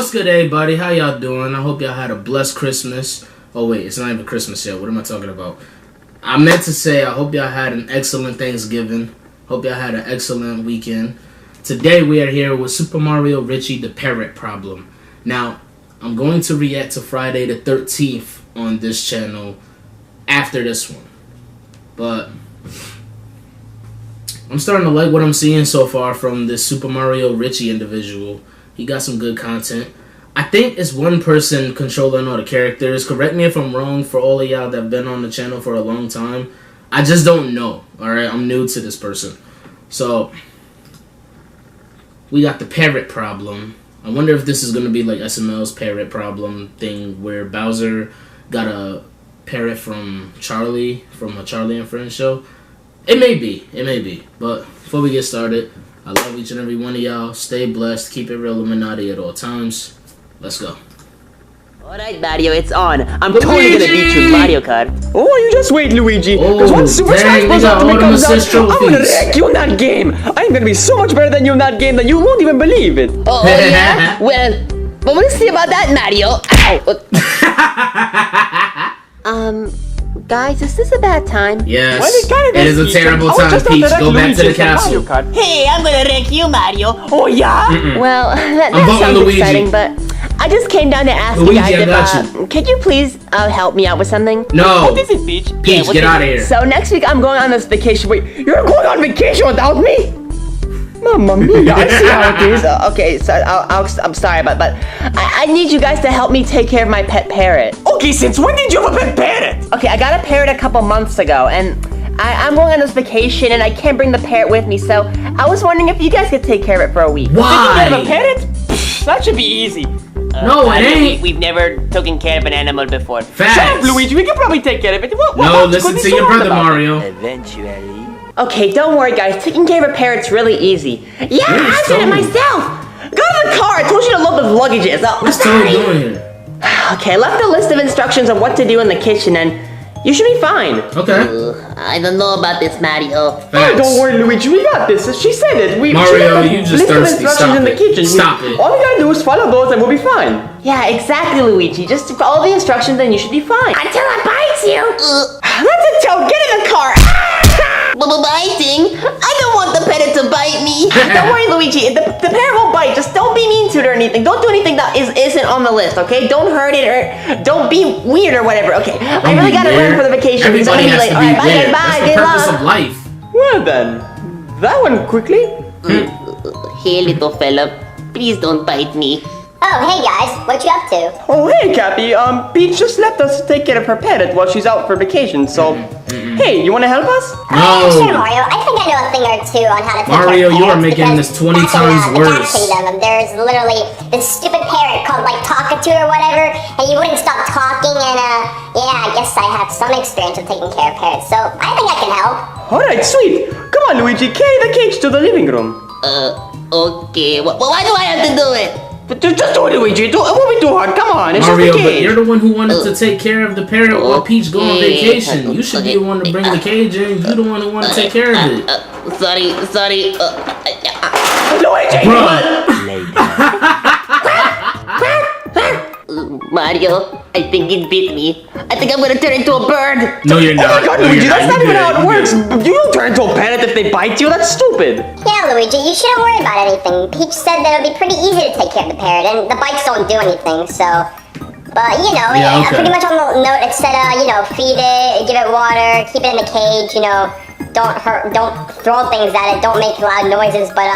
What's good, everybody? How y'all doing? I hope y'all had a blessed Christmas. Oh, wait, it's not even Christmas yet. What am I talking about? I meant to say I hope y'all had an excellent Thanksgiving. Hope y'all had an excellent weekend. Today, we are here with Super Mario Richie, the Parrot Problem. Now, I'm going to react to Friday the 13th on this channel after this one. But I'm starting to like what I'm seeing so far from this Super Mario Richie individual. He got some good content. I think it's one person controlling all the characters. Correct me if I'm wrong for all of y'all that have been on the channel for a long time. I just don't know. Alright, I'm new to this person. So, we got the Parrot Problem. I wonder if this is going to be like SML's Parrot Problem thing where Bowser got a parrot from Charlie, from a Charlie and Friends show. It may be. But before we get started, I love each and every one of y'all. Stay blessed. Keep it real Illuminati at all times. Let's go. Alright, Mario, it's on. I'm totally gonna beat you in Mario Kart. Oh, you just wait, Luigi. Because Oh, once Super Smash dang, Bros. they got Ultimate all comes them out, assist I'm gonna trophies. wreck you in that game. I'm gonna be so much better than you in that game that you won't even believe it. Oh, yeah? Well, we'll see about that, Mario. Ow. Guys, is this a bad time? Yes. Well, it kind of it is a terrible time, Peach. Go back to the castle. Hey, I'm gonna wreck you, Mario. Oh, yeah? Well, that voting sounds Luigi. exciting, but I just came down to ask Luigi, you guys I got if, could you please help me out with something? No. What is it, Peach? Peach, get out of here. So next week I'm going on this vacation. Wait, you're going on vacation without me? Mamma mia, I see how it is. Okay, so I'm sorry, but I need you guys to help me take care of my pet parrot. Okay, since when did you have a pet parrot? Okay, I got a parrot a couple months ago, and I'm going on this vacation, and I can't bring the parrot with me, so I was wondering if you guys could take care of it for a week. Why? Taking care of a parrot? Pfft, that should be easy. No, it ain't. We've never taken care of an animal before. Facts. Shut up, Luigi. We can probably take care of it. No, listen to your brother, Mario. Eventually. Okay, don't worry, guys. Taking care of a parrot's really easy. Yeah, Where's I did it Toad? myself. Go to the car. I told you to load the luggages. Oh, What's Toad doing here? Okay, I left a list of instructions on what to do in the kitchen, and you should be fine. Okay. I don't know about this, Mario. Oh, Facts. don't worry, Luigi. We got this. She said it. Mario, she you just list of thirsty. instructions Stop in the it. kitchen. Stop it. All we gotta do is follow those, and we'll be fine. Yeah, exactly, Luigi. Just follow the instructions, and you should be fine. Until it bites you. That's it, Toad. Get in the car. Biting? I don't want the parrot to bite me. Don't worry, Luigi. The parrot won't bite. Just don't be mean to it or anything. Don't do anything that isn't on the list, okay? Don't hurt it or don't be weird or whatever. Okay, I really gotta run for the vacation. because I'm Everybody gonna be has to late. be All right, weird. bye, That's bye. the Good purpose luck. of life. Well then, that went quickly. Hey, little fella, please don't bite me. Oh, hey guys, what you up to? Oh hey, Cappy. Peach just left us to take care of her parrot while she's out for vacation. So, hey, you wanna help us? Sure, No. Mario. I think I know a thing or two on how to take Mario, care of you are parrots making because this 20 back in, times the worse. Cat Kingdom, there's literally this stupid parrot called like Talkatoo or whatever, and you wouldn't stop talking. And yeah, I guess I have some experience with taking care of parrots, so I think I can help. All right, sweet. Come on, Luigi. Carry the cage to the living room. Okay. Why do I have to do it? But just do it, Luigi. It won't be too hard. Come on, it's Mario, just a but cage. you're the one who wanted to take care of the parrot while Peach go on Okay. vacation. You should be the one to bring the cage in. You the one who want to take care of it. Sorry. Luigi! Bruh. Mario, I think it bit me. I think I'm gonna turn into a bird. No, you're Oh not. my god, No, Luigi, you're that's not You even good. how it You works. good. You don't turn into a parrot if they bite you. That's stupid. Yeah, Luigi, you shouldn't worry about anything. Peach said that it'll be pretty easy to take care of the parrot, and the bites don't do anything, so... But, you know, Yeah, okay. pretty much on the note, it said, feed it, give it water, keep it in the cage, don't throw things at it, don't make loud noises, but,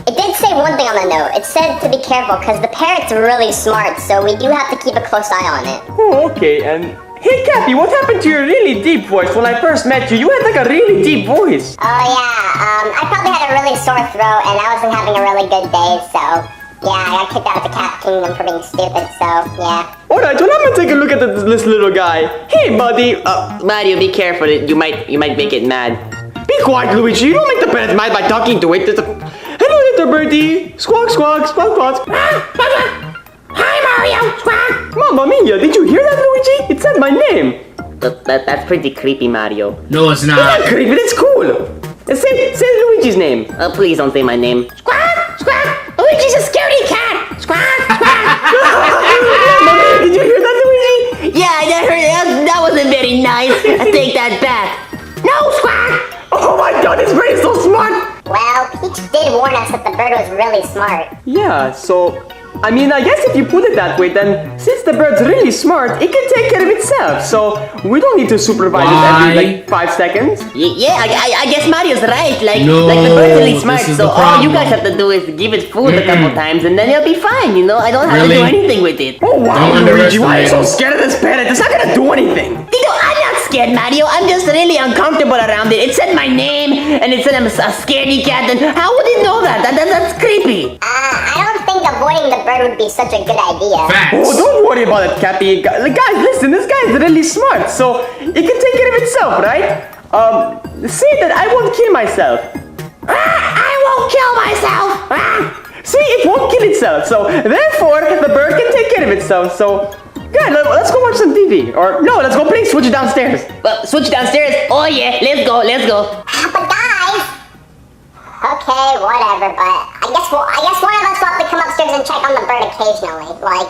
it did say one thing on the note. It said to be careful, because the parrot's really smart, so we do have to keep a close eye on it. Oh, okay, and... Hey, Cappy, what happened to your really deep voice when I first met you? You had like a really deep voice. Oh, yeah, I probably had a really sore throat, and I wasn't having a really good day, so... Yeah, I got kicked out of the Cat Kingdom for being stupid, so, yeah. Alright, well, I'm gonna take a look at this little guy. Hey, buddy. Mario, be careful. You might make it mad. Be quiet, Luigi. You don't make the parrot mad by talking to it. Hello, little birdie. Squawk, squawk, squawk, squawk. Hi, Mario. Squawk. Mamma mia, did you hear that, Luigi? It said my name. That's pretty creepy, Mario. No, it's It's not. not creepy, it's cool. Say Luigi's name. Please don't say my name. Squawk. Squawk. Luigi's a scaredy cat. Squawk. Squawk. that hurt. That wasn't very nice. I take that back. No, Squawk! Oh my god, this bird is so smart! Well, Peach did warn us that the bird was really smart. Yeah, so... I mean, I guess if you put it that way, then since the bird's really smart, it can take care of itself. So we don't need to supervise it every like 5 seconds. Yeah, I guess Mario's right. Like No, the bird's really smart. this is So the all you problem. guys have to do is give it food a couple times, and then it'll be fine. You know, I don't have to do Really? anything with it. Oh wow, Don't Luigi, why are you so underestimate it. scared of this parrot? It's not gonna do anything. You know, I'm not scared, Mario. I'm just really uncomfortable around it. It said my name, and it said I'm a scaredy cat. And how would it know that? That's creepy. I don't think avoiding the bird would be such a good idea. Facts. Oh, don't worry about it, Cappy. Guys, listen, this guy is really smart, so it can take care of itself, right? Say that I won't kill myself. I won't kill myself. See, it won't kill itself, so therefore the bird can take care of itself. So, yeah, let's go watch some TV. Or no, let's go play Switch downstairs. Well, switch downstairs. Oh yeah, let's go. But guys, okay, whatever. But I guess one of us will have to come upstairs and check on the bird occasionally, like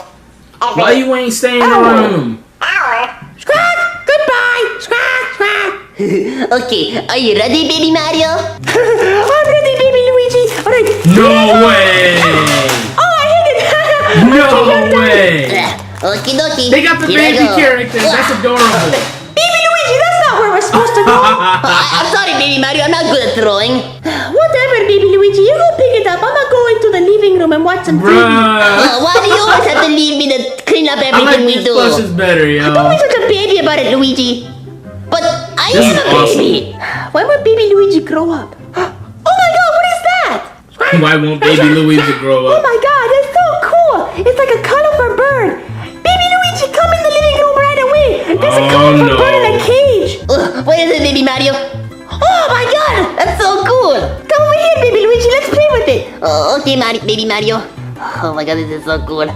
every Why you ain't staying around him? hour. Squawk. Goodbye. Squawk. Squawk. Okay, are you ready, baby Mario? I'm ready, baby Luigi. All right. No way! Oh, I hit it. No way! Okie dokie. They got the Here I baby go. characters. That's adorable. Baby Luigi, that's not where we're supposed to go. I'm sorry, baby Mario. I'm not good at throwing. Whatever, baby Luigi. You go pick it up. I'm gonna go into the living room and watch some TV. Bruh. Why do you always have to leave me to clean up I like everything we these do? plushes better, yo. Don't be such a baby about it, Luigi. But I This am is a awesome. baby. When will baby Luigi grow up? Oh my god, what is that? Why won't baby Luigi grow Oh up? my god, it's so cool. It's like a colorful bird. Baby Luigi, come in the living room right away. There's a Oh, colorful no. bird in a cage. What is it, baby Mario? Oh my god, that's so cool. Come over here, baby Luigi. Let's play with it. Okay, baby Mario. Oh my god, this is so cool.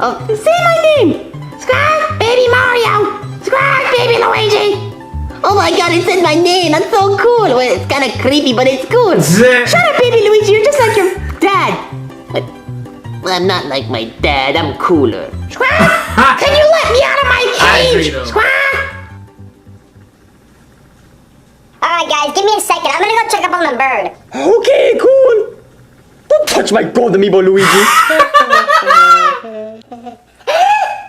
Oh, Say my name. Squawk, baby Mario. Squawk, baby Luigi. Oh my god, it said my name. That's so cool. Well, it's kind of creepy, but it's cool. Shut up, baby Luigi. You're just like your dad. Well, I'm not like my dad. I'm cooler. Ha! Can you let me out of my I agree, cage? though. Squawk. Alright guys, give me a second. I'm gonna go check up on the bird. Okay, cool. Don't touch my gold amiibo, Luigi.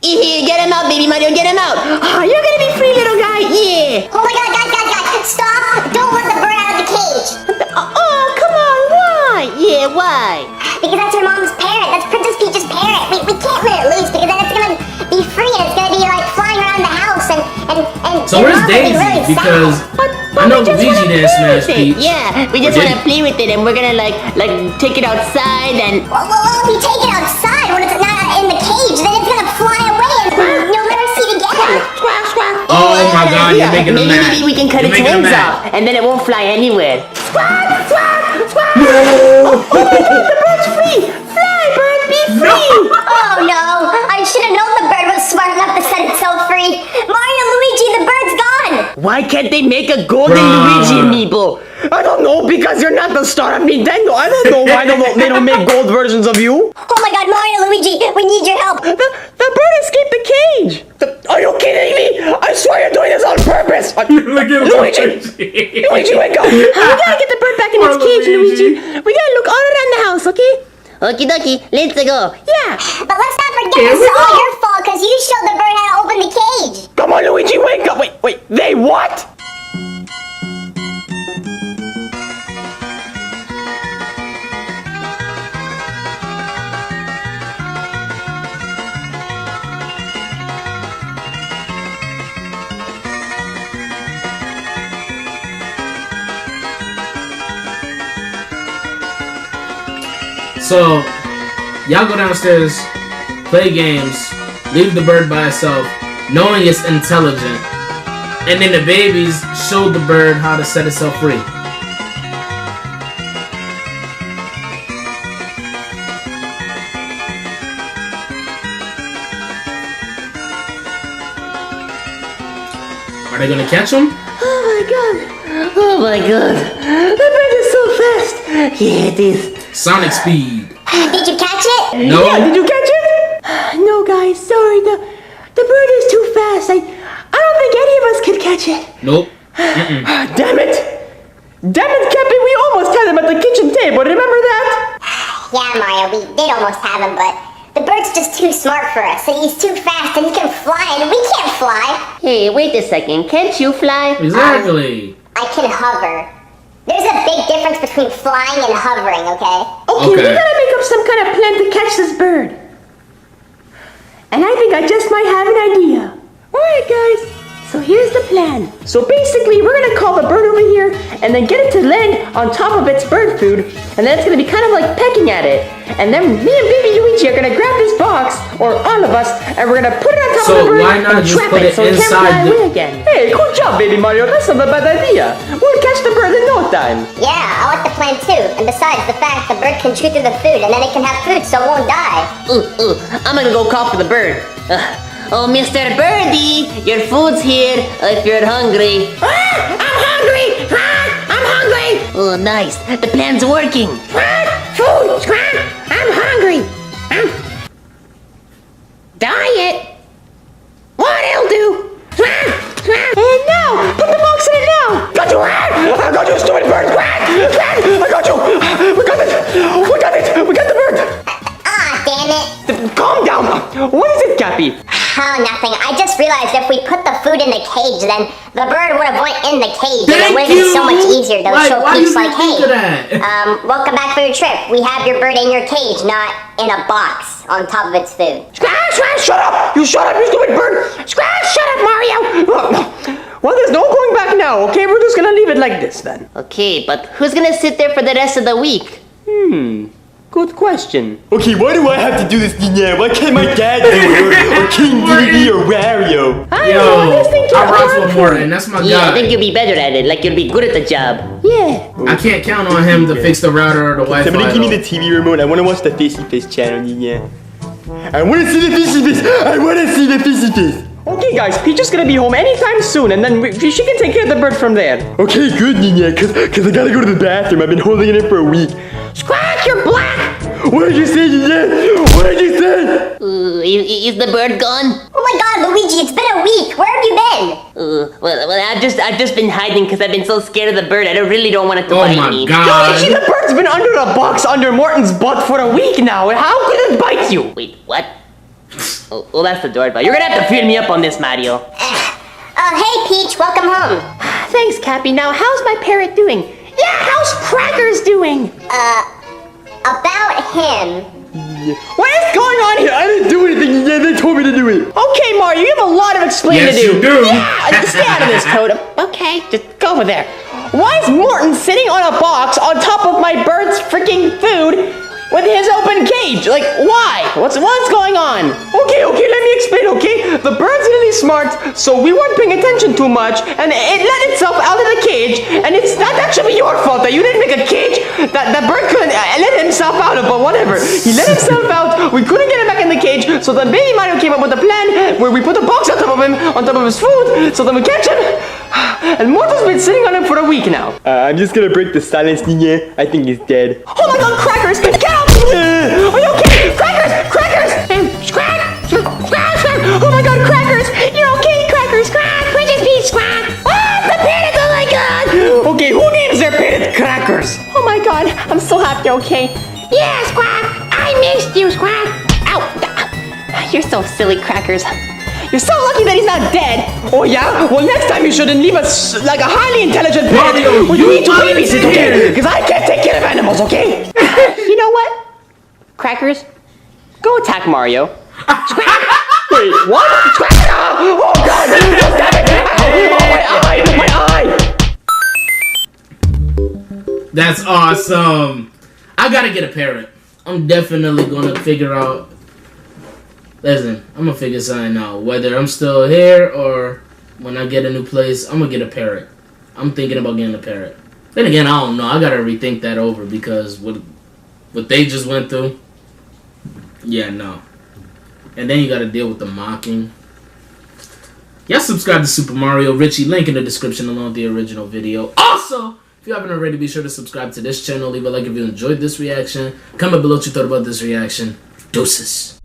Here, get him out, baby Mario. Get him out. Oh, you're gonna be free, little guy. Yeah. Oh my god, guys, stop! Don't let the bird out of the cage! Oh, come on. Why? Yeah, why? Because that's your mom's parrot. That's Princess Peach's parrot. We can't let it loose because then it's gonna be free and it's gonna be like flying around the house and So where's Mom would be Daisy? really Because sad. I know Luigi didn't smash Peach. Yeah, we just Or want to did- play with it, and we're gonna like take it outside and. Well, if you take it outside when it's not in the cage, then it's gonna fly away and you'll never see it again. Squawk, squawk. Oh my god, you're making them mad. Maybe we can cut You're its making them wings mad. off, and then it won't fly anywhere. Squawk, squawk, squawk. The bird's free. Fly, bird. Be free. Oh no! I should have known the bird was smart enough to set itself free. Mario, Luigi, the bird's gone. Why can't they make a golden Bruh. Luigi amiibo? I don't know, because you're not the star of Nintendo. I don't know why they don't make gold versions of you. Oh my god, Mario, Luigi, we need your help. The bird escaped the cage. Are you kidding me? I swear you're doing this on purpose. Look at Luigi, Luigi, wake up. We gotta get the bird back in Poor its cage, Luigi. Luigi. We gotta look all around the house, okay? Okie dokie, let's go. Yeah. But let's not forget Here this we is all go. your fault because you showed the bird how to open the cage. Come on, Luigi, wake up. Wait, they what? So, y'all go downstairs, play games, leave the bird by itself, knowing it's intelligent, and then the babies showed the bird how to set itself free. Are they gonna catch him? Oh my god. Oh my god. The bird is so fast. Yeah, it is. Sonic speed. Did you catch it? No. Yeah, did you catch it? No, guys, sorry. The the bird is too fast. I don't think any of us could catch it. Nope. Damn it! Damn it, Cappy, we almost had him at the kitchen table, remember that? Yeah, Mario, we did almost have him, but the bird's just too smart for us. He's too fast and he can fly and we can't fly. Hey, wait a second. Can't you fly? Exactly. I can hover. There's a big difference between flying and hovering, okay? Okay, we gotta make up some kind of plan to catch this bird. And I think I just might have an idea. Alright, guys. So here's the plan. So basically, we're gonna call the bird over here and then get it to land on top of its bird food, and then it's gonna be kind of like pecking at it. And then me and Baby Luigi are gonna grab this box, or all of us, and we're gonna put it on top of the bird why not and just trap put it so it can't inside fly away again. Hey, good job, Baby Mario. That's not a bad idea. We'll catch the bird in no time. Yeah, I like the plan too. And besides, the fact the bird can chew through the food and then it can have food so it won't die. I'm gonna go call for the bird. Oh, Mr. Birdie, your food's here if you're hungry. I'm hungry! I'm hungry! Oh, nice. The plan's working. Food! I'm hungry. Diet? What'll do? And now, put the box in it now. Got you! I got you, stupid bird! I got you! We got it! We got it! We got the bird! Ah, damn it. Calm down. What is it, Cappy? Oh, nothing. I just realized if we put the food in the cage, then the bird would have went in the cage. And it would have been so much easier to show Peach like, hey, welcome back for your trip. We have your bird in your cage, not in a box on top of its food. Shut up! You shut up, you stupid bird! Shut up, Mario. Well, there's no going back now, okay? We're just gonna leave it like this then. Okay, but who's gonna sit there for the rest of the week? Good question. Okay, why do I have to do this, Nina? Why can't my dad do it? Or King Diddy or Wario? I rock with Morton. That's my Yeah, guy. I think you'll be better at it. Like, you'll be good at the job. Yeah. I can't count on him to fix the router or the Wi-Fi. Somebody give me though. the TV remote. I want to watch the Fishy Face channel, Nina. I want to see the Fishy Face. I want to see the Fishy Face. Okay, guys, Peach is gonna be home anytime soon, and then she can take care of the bird from there. Okay, good, Nina, cause I gotta go to the bathroom. I've been holding it in for a week. Squawk, you're black! What did you say, Nina? What did you say? Is the bird gone? Oh my god, Luigi, it's been a week. Where have you been? Well, I've just been hiding because I've been so scared of the bird. I really don't want it to bite Oh my me. god. Luigi, the bird's been under a box under Morton's butt for a week now. How could it bite you? Wait, what? Oh, well, that's the doorbell. You're gonna have to fill me up on this, Mario. Hey, Peach, welcome home. Thanks, Cappy. Now, how's my parrot doing? Yeah, how's Crackers doing? About him. What is going on here? I didn't do anything, Nina. They told me to do it. Okay, Mario, you have a lot of explaining Yes, to do. you do. Yeah, stay out of this, Totem. Okay, just go over there. Why is Morton sitting on a box on top of my bird's freaking food with his open cage? Like, why? What's going on? Okay, let me explain, okay? The bird's really smart, so we weren't paying attention too much, and it let itself out of the cage, and it's not actually your fault that you didn't make a cage that the bird could let himself out of, but whatever. He let himself out, we couldn't get him back in the cage, so then Baby Mario came up with a plan where we put a box on top of him, on top of his food, so then we catch him. And Morton's been sitting on him for a week now. I'm just gonna break the silence, Nina. I think he's dead. Oh my god, Crackers! Get out! Are you okay? Crackers! Oh my god, Crackers! You're okay, Crackers! Princess Peach, squawk! Ah, the parrot! Oh my god! Okay, who names their parrot Crackers? Oh my god, I'm so happy, okay? Yeah, Squawk! I missed you, Squawk! Ow! You're so silly, Crackers. You're so lucky that he's not dead. Oh yeah? Well, next time you shouldn't leave us like a highly intelligent parrot. Mario, Well, you need to volunteered. babysit, okay? Because I can't take care of animals, okay? You know what? Crackers, go attack Mario. Wait, what? Oh god! Oh, my eye! That's awesome. I gotta get a parrot. I'm definitely gonna figure out. Listen, I'm gonna figure something out. Whether I'm still here or when I get a new place, I'm gonna get a parrot. I'm thinking about getting a parrot. Then again, I don't know. I gotta rethink that over because what they just went through. Yeah, no. And then you gotta deal with the mocking. Y'all subscribe to Super Mario Richie. Link in the description along with the original video. Also, if you haven't already, be sure to subscribe to this channel. Leave a like if you enjoyed this reaction. Comment below what you thought about this reaction. Deuces.